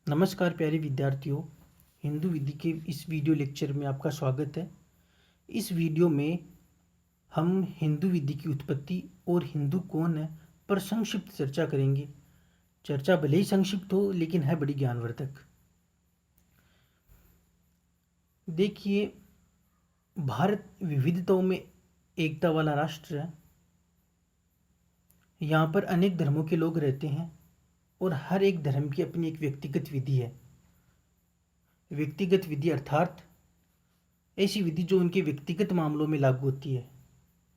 नमस्कार प्यारे विद्यार्थियों, हिंदू विधि के इस वीडियो लेक्चर में आपका स्वागत है। इस वीडियो में हम हिंदू विधि की उत्पत्ति और हिंदू कौन है पर संक्षिप्त चर्चा करेंगे। चर्चा भले ही संक्षिप्त हो लेकिन है बड़ी ज्ञानवर्धक। देखिए, भारत विविधताओं में एकता वाला राष्ट्र है। यहाँ पर अनेक धर्मों के लोग रहते हैं और हर एक धर्म की अपनी एक व्यक्तिगत विधि है। व्यक्तिगत विधि अर्थात ऐसी विधि जो उनके व्यक्तिगत मामलों में लागू होती है,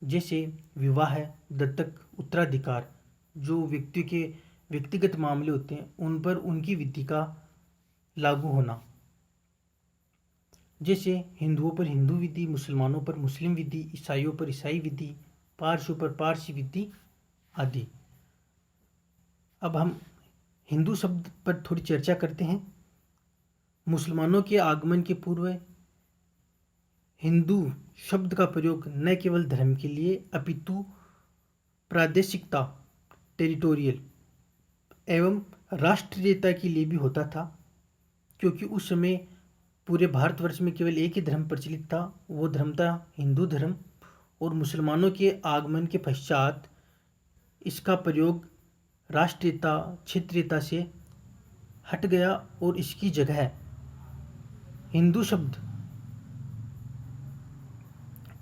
जैसे विवाह, दत्तक, उत्तराधिकार। जो व्यक्ति के व्यक्तिगत मामले होते हैं उन पर उनकी विधि का लागू होना। जैसे हिंदुओं पर हिंदू विधि, मुसलमानों पर मुस्लिम विधि, ईसाइयों पर ईसाई विधि, पारसियों पर पारसी विधि आदि। अब हम हिंदू शब्द पर थोड़ी चर्चा करते हैं। मुसलमानों के आगमन के पूर्व हिंदू शब्द का प्रयोग न केवल धर्म के लिए अपितु प्रादेशिकता, टेरिटोरियल एवं राष्ट्रीयता के लिए भी होता था, क्योंकि उस समय पूरे भारतवर्ष में केवल एक ही धर्म प्रचलित था, वो धर्म था हिंदू धर्म। और मुसलमानों के आगमन के पश्चात इसका प्रयोग राष्ट्रीयता, क्षेत्रीयता से हट गया और इसकी जगह हिंदू शब्द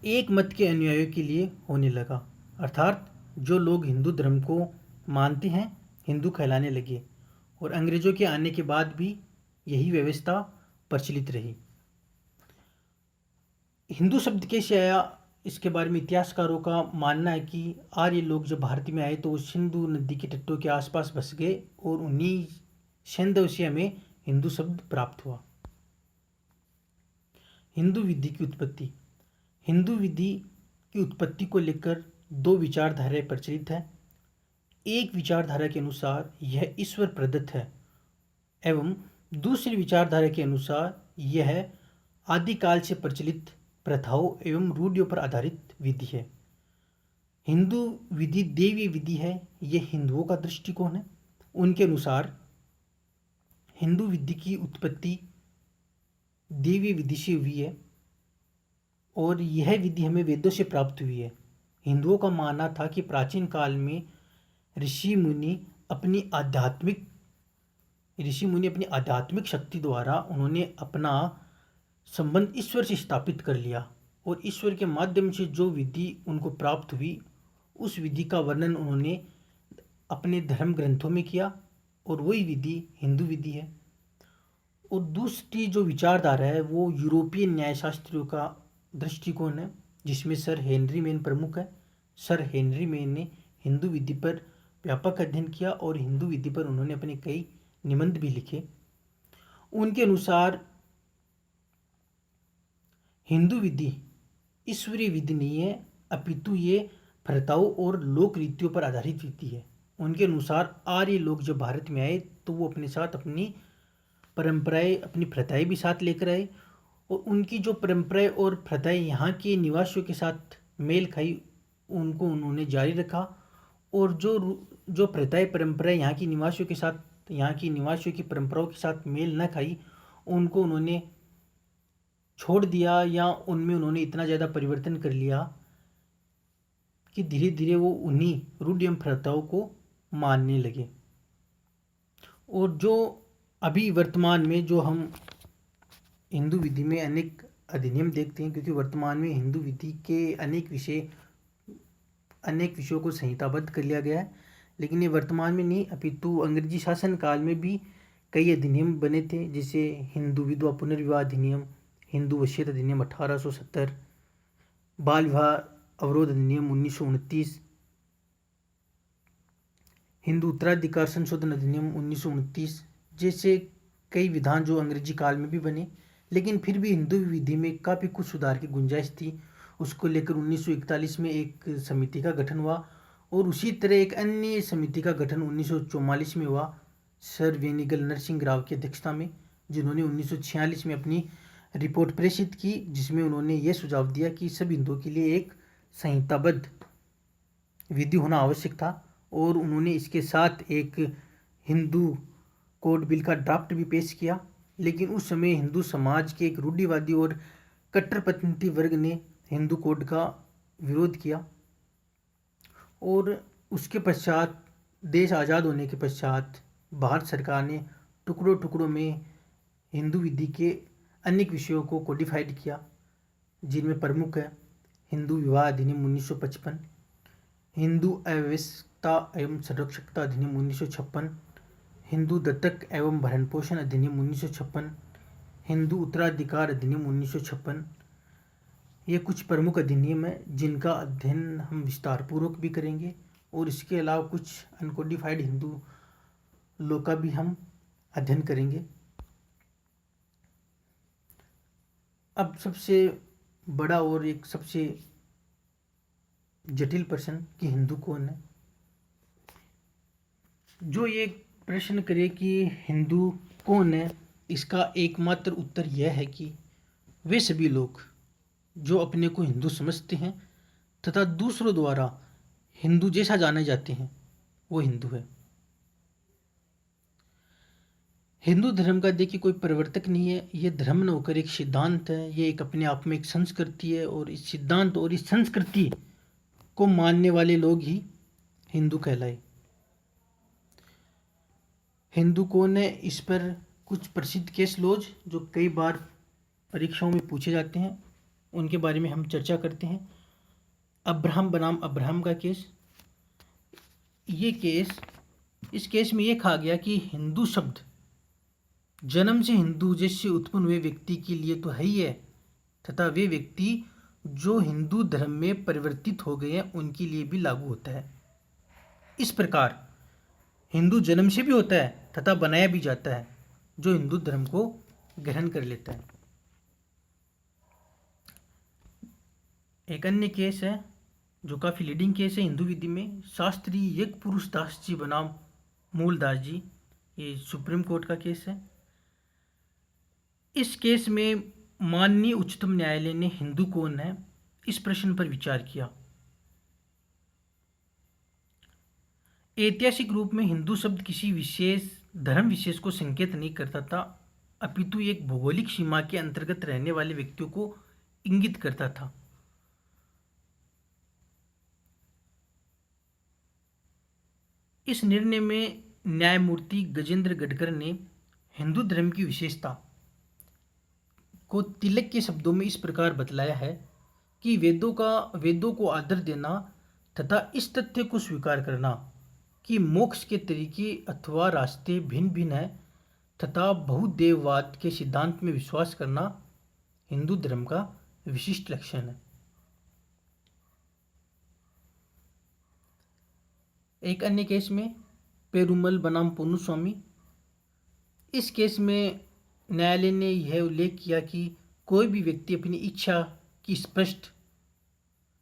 एक मत के अनुयायियों के लिए होने लगा, अर्थात जो लोग हिंदू धर्म को मानते हैं हिंदू कहलाने लगे। और अंग्रेजों के आने के बाद भी यही व्यवस्था प्रचलित रही। हिंदू शब्द कैसे आया, इसके बारे में इतिहासकारों का मानना है कि आर्य लोग जब भारत में आए तो वो सिंधु नदी के तटों के आसपास बस गए और उन्हीं सेंधवसिया में हिंदू शब्द प्राप्त हुआ। हिंदू विधि की उत्पत्ति। हिंदू विधि की उत्पत्ति को लेकर दो विचारधाराएं प्रचलित है। एक विचारधारा के अनुसार यह ईश्वर प्रदत्त है एवं दूसरी विचारधारा के अनुसार यह आदिकाल से प्रचलित प्रथाओं एवं रूढ़ियों पर आधारित विधि है। हिंदू विधि देवीय विधि है, यह हिंदुओं का दृष्टिकोण है। उनके अनुसार हिंदू विधि की उत्पत्ति देवीय विधि से हुई है और यह विधि हमें वेदों से प्राप्त हुई है। हिंदुओं का मानना था कि प्राचीन काल में ऋषि मुनि अपनी आध्यात्मिक शक्ति द्वारा उन्होंने अपना संबंध ईश्वर से स्थापित कर लिया और ईश्वर के माध्यम से जो विधि उनको प्राप्त हुई उस विधि का वर्णन उन्होंने अपने धर्म ग्रंथों में किया और वही विधि हिंदू विधि है। और दूसरी जो विचारधारा है वो यूरोपियन न्यायशास्त्रियों का दृष्टिकोण है, जिसमें सर हेनरी मेन प्रमुख है। सर हेनरी मेन ने हिंदू विधि पर व्यापक अध्ययन किया और हिंदू विधि पर उन्होंने अपने कई निबंध भी लिखे। उनके अनुसार हिंदू विधि ईश्वरीय विधि नहीं है, अपितु ये प्रथाओं और लोक रीतियों पर आधारित विधि है। उनके अनुसार आर्य लोग जब भारत में आए तो वो अपने साथ अपनी परंपराएं, अपनी प्रथाएं भी साथ लेकर आए और उनकी जो परंपराएं और प्रथाएं यहाँ के निवासियों के साथ मेल खाई उनको उन्होंने जारी रखा। और जो प्रथाएं, परंपराएं यहाँ की निवासियों के साथ, यहाँ की निवासियों की परंपराओं के साथ मेल न खाई उनको उन्होंने छोड़ दिया या उनमें उन्होंने इतना ज़्यादा परिवर्तन कर लिया कि धीरे धीरे वो उन्हीं रूढ़ एवं प्रथाओं को मानने लगे। और जो अभी वर्तमान में जो हम हिंदू विधि में अनेक अधिनियम देखते हैं, क्योंकि वर्तमान में हिंदू विधि के अनेक विषयों को संहिताबद्ध कर लिया गया है, लेकिन ये वर्तमान में नहीं अपितु अंग्रेजी शासन काल में भी कई अधिनियम बने थे, जैसे हिंदू विधवा पुनर्विवाह अधिनियम, हिंदू वसीयत अधिनियम 1870, बाल विवाह अवरोध अधिनियम 1929, हिंदू उत्तराधिकार संशोधन अधिनियम 1929 जैसे कई विधान जो अंग्रेजी काल में भी बने। लेकिन फिर भी हिंदू विधि में काफ़ी कुछ सुधार की गुंजाइश थी। उसको लेकर 1941 में एक समिति का गठन हुआ और उसी तरह एक अन्य समिति का गठन 1944 में हुआ सर वेनिगल नरसिंह राव की अध्यक्षता में, जिन्होंने 1946 में अपनी रिपोर्ट प्रेषित की, जिसमें उन्होंने ये सुझाव दिया कि सब हिंदुओं के लिए एक संहिताबद्ध विधि होना आवश्यक था। और उन्होंने इसके साथ एक हिंदू कोड बिल का ड्राफ्ट भी पेश किया, लेकिन उस समय हिंदू समाज के एक रूढ़िवादी और कट्टरपंथी वर्ग ने हिंदू कोड का विरोध किया। और उसके पश्चात देश आज़ाद होने के पश्चात भारत सरकार ने टुकड़ों टुकड़ों में हिंदू विधि के अनेक विषयों को कोडिफाइड किया, जिनमें प्रमुख है हिंदू विवाह अधिनियम 1955, हिंदू अव्यवस्था एवं संरक्षकता अधिनियम 1956, हिंदू दत्तक एवं भरण पोषण अधिनियम 1956, हिंदू उत्तराधिकार अधिनियम 1956। ये कुछ प्रमुख अधिनियम हैं जिनका अध्ययन हम विस्तारपूर्वक भी करेंगे, और इसके अलावा कुछ अनकोडिफाइड हिंदू लॉ का भी हम अध्ययन करेंगे। अब सबसे बड़ा और एक सबसे जटिल प्रश्न कि हिंदू कौन है। जो ये प्रश्न करे कि हिंदू कौन है, इसका एकमात्र उत्तर यह है कि वे सभी लोग जो अपने को हिंदू समझते हैं तथा दूसरों द्वारा हिंदू जैसा जाने जाते हैं, वो हिंदू है। हिंदू धर्म का देखिए कोई परिवर्तक नहीं है, ये धर्म न होकर एक सिद्धांत है, ये एक अपने आप में एक संस्कृति है, और इस सिद्धांत और इस संस्कृति को मानने वाले लोग ही हिंदू कहलाए। हिंदू कौन है, इस पर कुछ प्रसिद्ध केस लॉज जो कई बार परीक्षाओं में पूछे जाते हैं, उनके बारे में हम चर्चा करते हैं। अब्राहम बनाम अब्राहम का केस, ये केस, इस केस में ये कहा गया कि हिंदू शब्द जन्म से हिंदू जैसे उत्पन्न हुए व्यक्ति के लिए तो है ही है, तथा वे व्यक्ति जो हिंदू धर्म में परिवर्तित हो गए हैं उनके लिए भी लागू होता है। इस प्रकार हिंदू जन्म से भी होता है तथा बनाया भी जाता है जो हिंदू धर्म को ग्रहण कर लेता है। एक अन्य केस है जो काफ़ी लीडिंग केस है हिंदू विधि में, शास्त्री यज्ञ पुरुष दास जी बनाम मूलदास जी, ये सुप्रीम कोर्ट का केस है। इस केस में माननीय उच्चतम न्यायालय ने हिंदू कौन है इस प्रश्न पर विचार किया। ऐतिहासिक रूप में हिंदू शब्द किसी विशेष धर्म विशेष को संकेत नहीं करता था, अपितु एक भौगोलिक सीमा के अंतर्गत रहने वाले व्यक्तियों को इंगित करता था। इस निर्णय में न्यायमूर्ति गजेंद्र गडकर ने हिंदू धर्म की विशेषता को तिलक के शब्दों में इस प्रकार बतलाया है कि वेदों को आदर देना तथा इस तथ्य को स्वीकार करना कि मोक्ष के तरीके अथवा रास्ते भिन्न भिन्न हैं तथा बहुदेववाद के सिद्धांत में विश्वास करना हिंदू धर्म का विशिष्ट लक्षण है। एक अन्य केस में पेरुमल बनाम पोन्नुस्वामी, इस केस में न्यायालय ने यह उल्लेख किया कि कोई भी व्यक्ति अपनी इच्छा की स्पष्ट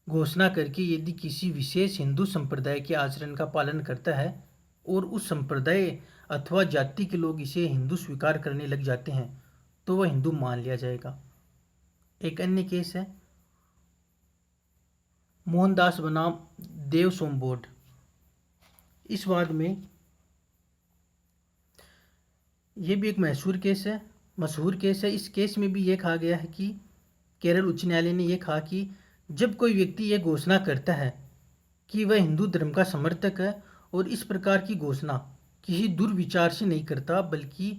घोषणा करके यदि किसी विशेष हिंदू संप्रदाय के आचरण का पालन करता है और उस संप्रदाय अथवा जाति के लोग इसे हिंदू स्वीकार करने लग जाते हैं तो वह हिंदू मान लिया जाएगा। एक अन्य केस है मोहनदास बनाम देव सोमबोर्ड। इस वाद में यह भी एक मशहूर केस है। इस केस में भी यह कहा गया है कि केरल उच्च न्यायालय ने यह कहा कि जब कोई व्यक्ति यह घोषणा करता है कि वह हिंदू धर्म का समर्थक है और इस प्रकार की घोषणा किसी दुर्विचार से नहीं करता बल्कि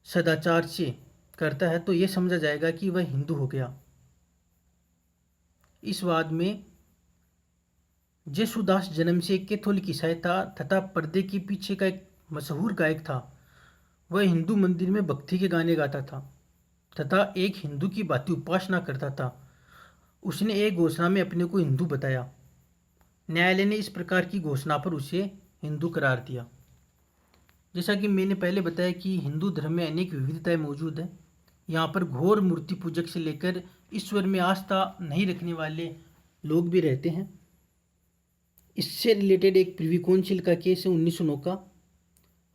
सदाचार से करता है तो यह समझा जाएगा कि वह हिंदू हो गया। इस वाद में जेसुदास जन्म से एक कैथोलिक ईसाई था तथा पर्दे के पीछे का एक मशहूर गायक था। वह हिंदू मंदिर में भक्ति के गाने गाता था तथा एक हिंदू की भांति उपासना करता था। उसने एक घोषणा में अपने को हिंदू बताया। न्यायालय ने इस प्रकार की घोषणा पर उसे हिंदू करार दिया। जैसा कि मैंने पहले बताया कि हिंदू धर्म में अनेक विविधताएं मौजूद हैं। यहाँ पर घोर मूर्ति पूजक से लेकर ईश्वर में आस्था नहीं रखने वाले लोग भी रहते हैं। इससे रिलेटेड एक प्रिवी काउंसिल का केस है 1909 का,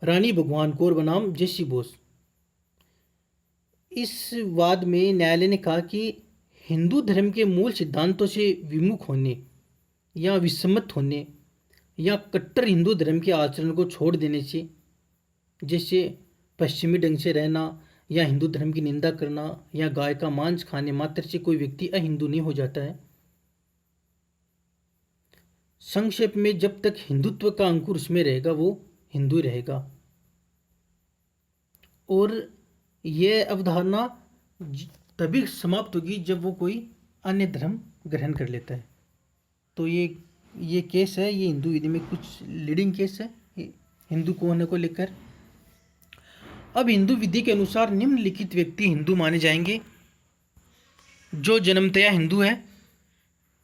रानी भगवान कौर बनाम जेसी बोस। इस वाद में न्यायालय ने कहा कि हिंदू धर्म के मूल सिद्धांतों से विमुख होने या विसम्मत होने या कट्टर हिंदू धर्म के आचरण को छोड़ देने से जैसे पश्चिमी ढंग से रहना या हिंदू धर्म की निंदा करना या गाय का मांस खाने मात्र से कोई व्यक्ति अहिंदू नहीं हो जाता है। संक्षेप में, जब तक हिंदुत्व का अंकुर उसमें रहेगा वो हिंदू रहेगा। और यह अवधारणा तभी समाप्त होगी जब वो कोई अन्य धर्म ग्रहण कर लेता है। तो ये केस है, ये हिंदू विधि में कुछ लीडिंग केस है हिंदू को होने को लेकर। अब हिंदू विधि के अनुसार निम्नलिखित व्यक्ति हिंदू माने जाएंगे: जो जन्मतया हिंदू है,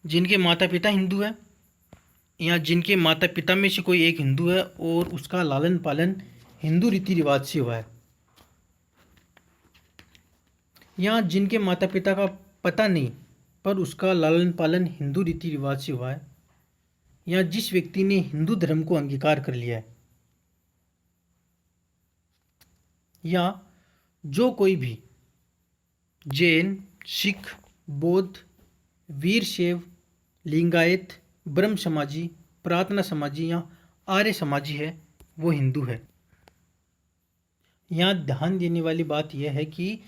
जिनके माता पिता हिंदू है, या जिनके माता पिता में से कोई एक हिंदू है और उसका लालन पालन हिंदू रीति रिवाज से हुआ है, या जिनके माता पिता का पता नहीं पर उसका लालन पालन हिंदू रीति रिवाज से हुआ है, या जिस व्यक्ति ने हिंदू धर्म को अंगीकार कर लिया है, या जो कोई भी जैन, सिख, बौद्ध, वीरशैव, लिंगायत, ब्रह्म समाजी, प्रार्थना समाजी या आर्य समाजी है, वो हिंदू है। यहाँ ध्यान देने वाली बात यह है कि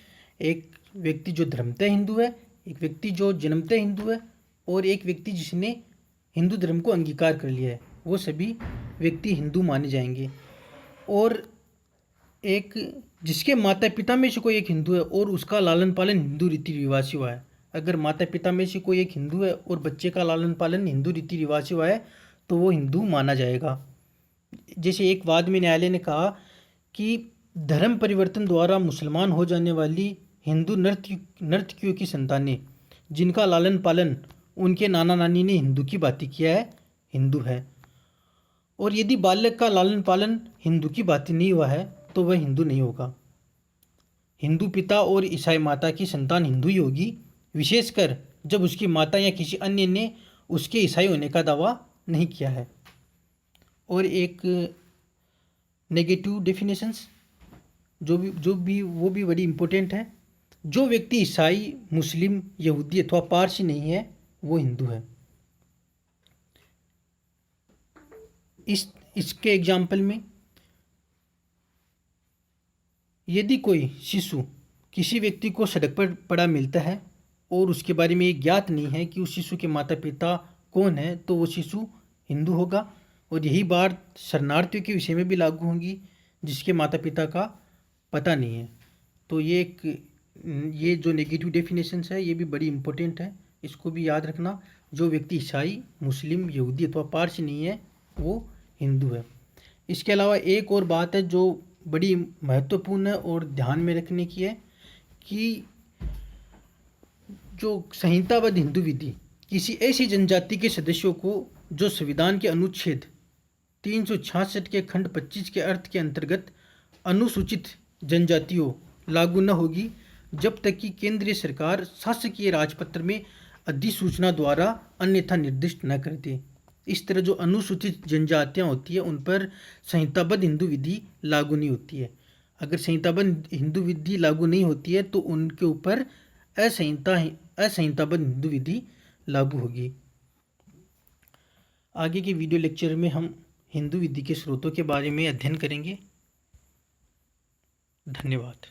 एक व्यक्ति जो धर्मतः हिंदू है, एक व्यक्ति जो जन्मतः हिंदू है और एक व्यक्ति जिसने हिंदू धर्म को अंगीकार कर लिया है, वो सभी व्यक्ति हिंदू माने जाएंगे। और एक जिसके माता पिता में से कोई एक हिंदू है और उसका लालन पालन हिंदू रीति रिवाज से हुआ है, अगर माता पिता में से कोई एक हिंदू है और बच्चे का लालन पालन हिंदू रीति रिवाज से हुआ है तो वो हिंदू माना जाएगा। जैसे एक वाद में न्यायालय ने कहा कि धर्म परिवर्तन द्वारा मुसलमान हो जाने वाली हिंदू नर्तकियों की संतानें जिनका लालन पालन उनके नाना नानी ने हिंदू की भांति किया है, हिंदू है। और यदि बालक का लालन पालन हिंदू की भांति नहीं हुआ है तो वह हिंदू नहीं होगा। हिंदू पिता और ईसाई माता की संतान हिंदू ही होगी, विशेषकर जब उसकी माता या किसी अन्य ने उसके ईसाई होने का दावा नहीं किया है। और एक नेगेटिव डेफिनेशंस जो भी वो भी बड़ी इम्पोर्टेंट है: जो व्यक्ति ईसाई, मुस्लिम, यहूदी अथवा पारसी नहीं है वो हिंदू है। इसके एग्जाम्पल में, यदि कोई शिशु किसी व्यक्ति को सड़क पर पड़ा मिलता है और उसके बारे में ये ज्ञात नहीं है कि उस शिशु के माता पिता कौन है, तो वो शिशु हिंदू होगा। और यही बात शरणार्थियों के विषय में भी लागू होगी जिसके माता पिता का पता नहीं है। तो ये जो नेगेटिव डेफिनेशंस है ये भी बड़ी इंपॉर्टेंट है, इसको भी याद रखना। जो व्यक्ति ईसाई, मुस्लिम, यहूदी अथवा पारसी नहीं है वो हिंदू है। इसके अलावा एक और बात है जो बड़ी महत्वपूर्ण है और ध्यान में रखने की है कि जो संहिताबद्ध हिंदू विधि किसी ऐसी जनजाति के सदस्यों को जो संविधान के अनुच्छेद 366 के खंड 25 के अर्थ के अंतर्गत अनुसूचित जनजातियों लागू न होगी जब तक कि केंद्रीय सरकार शासकीय राजपत्र में अधिसूचना द्वारा अन्यथा निर्दिष्ट न कर दे। इस तरह जो अनुसूचित जनजातियाँ होती है उन पर संहिताबद्ध हिंदू विधि लागू नहीं होती है। अगर संहिताबद्ध हिंदू विधि लागू नहीं होती है तो उनके ऊपर असंहिताबद्ध हिंदू विधि लागू होगी। आगे के वीडियो लेक्चर में हम हिंदू विधि के स्रोतों के बारे में अध्ययन करेंगे। धन्यवाद।